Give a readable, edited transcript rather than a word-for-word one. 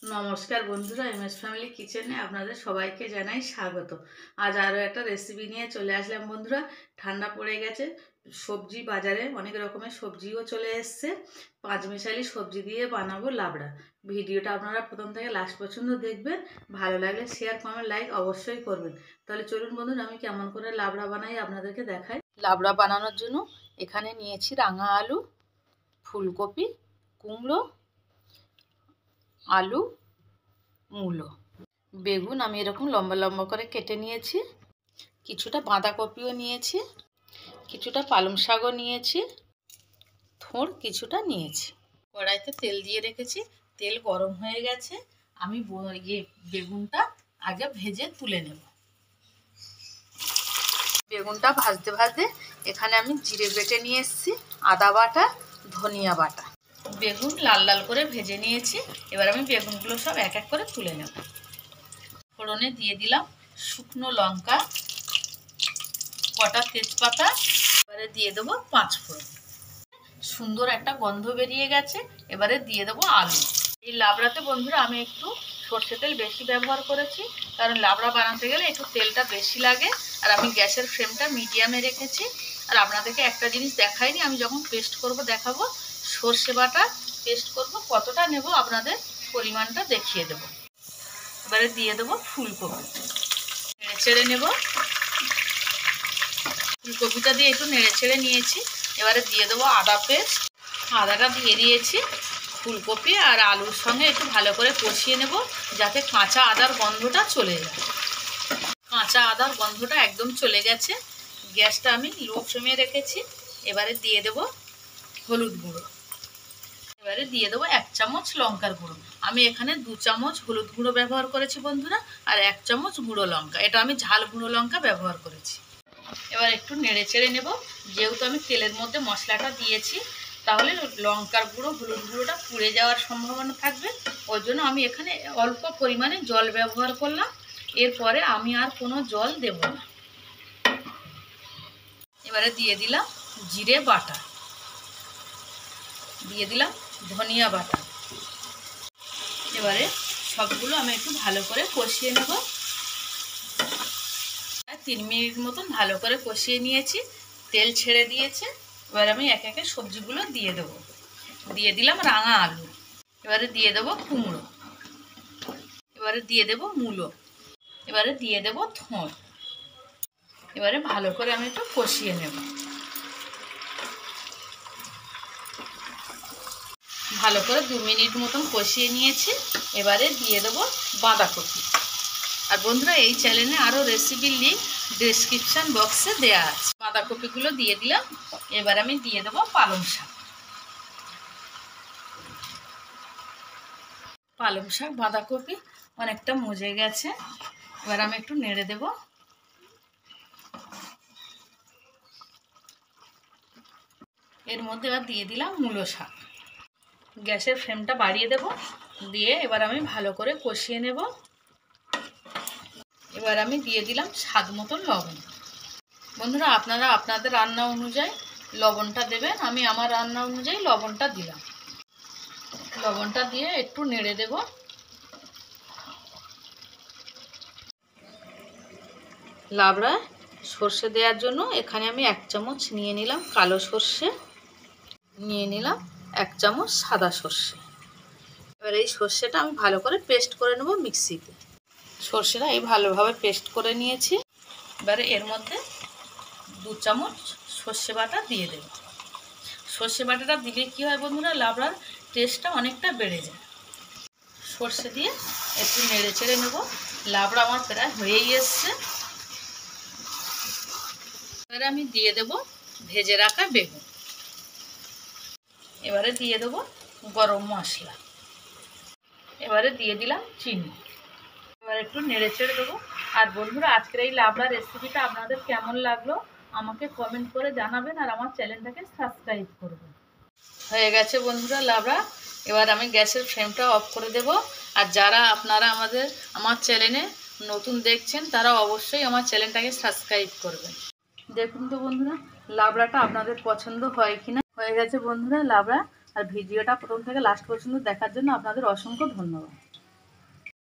নমস্কার বন্ধুরা, MS family কিচেনে আপনাদের সবাইকে জানাই স্বাগত। আজ আরও একটা রেসিপি নিয়ে চলে আসলাম বন্ধুরা। ঠান্ডা পড়ে গেছে, সবজি বাজারে অনেক রকমের সবজিও চলে এসছে। পাঁচমিশালি সবজি দিয়ে বানাবো লাবড়া। ভিডিওটা আপনারা প্রথম থেকে লাস্ট পর্যন্ত দেখবেন। ভালো লাগলে শেয়ার, কমেন্ট, লাইক অবশ্যই করবেন। তাহলে চলুন বন্ধুরা, আমি কেমন করে লাবড়া বানাই আপনাদেরকে দেখাই। লাবড়া বানানোর জন্য এখানে নিয়েছি রাঙা আলু, ফুলকপি, কুমড়ো, আলু, মূলো, বেগুন আমি এরকম লম্বা লম্বা করে কেটে নিয়েছি, কিছুটা বাঁধাকপিও নিয়েছি, কিছুটা পালং শাকও নিয়েছি, থোড় কিছুটা নিয়েছি। কড়াইতে তেল দিয়ে রেখেছি, তেল গরম হয়ে গেছে। আমি বেগুনটা আগে ভেজে তুলে নেব। বেগুনটা ভাজতে ভাজতে এখানে আমি জিরে বেটে নিয়ে এসেছি, আদা বাটা, ধনিয়া বাটা। বেগুন লাল লাল করে ভেজে নিয়েছি। এবার আমি বেগুনগুলো সব এক এক করে তুলে নেব। ফোড়নে দিয়ে দিলাম শুকনো লঙ্কা, কটা তেজপাতা, এবারে দিয়ে দেবো 5 ফোড়ন। সুন্দর একটা গন্ধ বেরিয়ে গেছে। এবারে দিয়ে দেবো আলু। এই লাবড়াতে বন্ধুরা আমি একটু সর্ষে তেল বেশি ব্যবহার করেছি, কারণ লাবড়া বানাতে গেলে একটু তেলটা বেশি লাগে। আর আমি গ্যাসের ফ্লেমটা মিডিয়ামে রেখেছি। আর আপনাদেরকে একটা জিনিস দেখাইনি, আমি যখন পেস্ট করব দেখাবো। সর্ষে বাটা পেস্ট করব, কতটা নেব আপনাদের পরিমাণটা দেখিয়ে দেব। এবারে দিয়ে দেবো ফুলকপি, নেড়ে চেড়ে নেব। ফুলকপিটা দিয়ে একটু নেড়ে ছেড়ে নিয়েছি। এবারে দিয়ে দেবো আদা পেস্ট। আদাটা দিয়ে দিয়েছি। ফুলকপি আর আলুর সঙ্গে একটু ভালো করে কষিয়ে নেব, যাতে কাঁচা আদার গন্ধটা চলে যায়। কাঁচা আদার গন্ধটা একদম চলে গেছে। গ্যাসটা আমি লো ফ্লেমে রেখেছি। এবারে দিয়ে দেবো হলুদ গুঁড়ো। এবারে দিয়ে দেবো 1 চামচ লঙ্কার গুঁড়ো। আমি এখানে 2 চামচ হলুদ গুঁড়ো ব্যবহার করেছি বন্ধুরা, আর 1 চামচ গুঁড়ো লঙ্কা। এটা আমি ঝাল গুঁড়ো লঙ্কা ব্যবহার করেছি। এবার একটু নেড়ে চেড়ে নেব। যেহেতু আমি তেলের মধ্যে মশলাটা দিয়েছি, তাহলে লঙ্কার গুঁড়ো, হলুদ গুঁড়োটা পুড়ে যাওয়ার সম্ভাবনা থাকবে। ওই জন্য আমি এখানে অল্প পরিমাণে জল ব্যবহার করলাম। এরপরে আমি আর কোনো জল দেব না। এবারে দিয়ে দিলাম জিরে বাটা, দিয়ে দিলাম ধনিয়া বাটা। এবারে সবগুলো আমি একটু ভালো করে কষিয়ে নেব। 3 মিনিট মতন ভালো করে কষিয়ে নিয়েছি, তেল ছেড়ে দিয়েছে। এবার আমি এক একে সবজিগুলো দিয়ে দেবো। দিয়ে দিলাম রাঙা আলু, এবারে দিয়ে দেবো কুমড়ো, এবারে দিয়ে দেবো মূলো, এবারে দিয়ে দেবো থোড়। এবারে ভালো করে আমি একটু কষিয়ে নেব। ভালো করে 2 মিনিট মতন কষিয়ে নিয়েছি। এবারে দিয়ে দেবো বাঁধাকপি। আর বন্ধুরা, এই চ্যানেলে আরও রেসিপির লিঙ্ক ডেসক্রিপশান বক্সে দেওয়া আছে। বাঁধাকপিগুলো দিয়ে দিলাম। এবার আমি দিয়ে দেবো পালং শাক। পালং শাক, বাঁধাকপি অনেকটা মজে গেছে। এবার আমি একটু নেড়ে দেব। এর মধ্যে এবার দিয়ে দিলাম মূলো শাক। গ্যাসের ফ্লেমটা বাড়িয়ে দেব, দিয়ে এবার আমি ভালো করে কষিয়ে নেব। এবার আমি দিয়ে দিলাম স্বাদ মতন লবণ। বন্ধুরা, আপনারা আপনাদের রান্না অনুযায়ী লবণটা দেবেন। আমি আমার রান্না অনুযায়ী লবণটা দিলাম। লবণটা দিয়ে একটু নেড়ে দেব। লাবড়া সর্ষে দেওয়ার জন্য এখানে আমি 1 চামচ নিয়ে নিলাম কালো সর্ষে, নিয়ে নিলাম 1 চামচ সাদা সর্ষে। এবার এই সর্ষেটা আমি ভালো করে পেস্ট করে নেব মিক্সিতে। সর্ষেটা এই ভালোভাবে পেস্ট করে নিয়েছি। এবারে এর মধ্যে 2 চামচ সর্ষে বাটা দিয়ে দেব। সর্ষে বাটাটা দিলে কী হয় বন্ধুরা, লাবড়ার টেস্টটা অনেকটা বেড়ে যায়। সর্ষে দিয়ে একটু নেড়ে চেড়ে নেব। লাবড়া আমার প্রায় হয়েই এসছে। এবারে আমি দিয়ে দেব ভেজে রাখা বেগুন। এবারে দিয়ে দেব গরম মশলা। এবারে দিয়ে দিলাম চিনি। এবার একটু নেড়ে চেড়ে দেবো। আর বন্ধুরা, আজকের এই লাবড়া রেসিপিটা আপনাদের কেমন লাগলো আমাকে কমেন্ট করে জানাবেন, আর আমার চ্যানেলটাকে সাবস্ক্রাইব করবেন। হয়ে গেছে বন্ধুরা লাবড়া। এবার আমি গ্যাসের ফ্লেমটা অফ করে দেব। আর যারা আপনারা আমার চ্যানেলে নতুন দেখছেন, তারা অবশ্যই আমার চ্যানেলটাকে সাবস্ক্রাইব করবেন। দেখুন তো বন্ধুরা, লাবড়াটা আপনাদের পছন্দ হয় কিনা। হয়ে গেছে বন্ধুরা লাবড়া। আর ভিডিওটা প্রথম থেকে লাস্ট পর্যন্ত দেখার জন্য আপনাদের অসংখ্য ধন্যবাদ।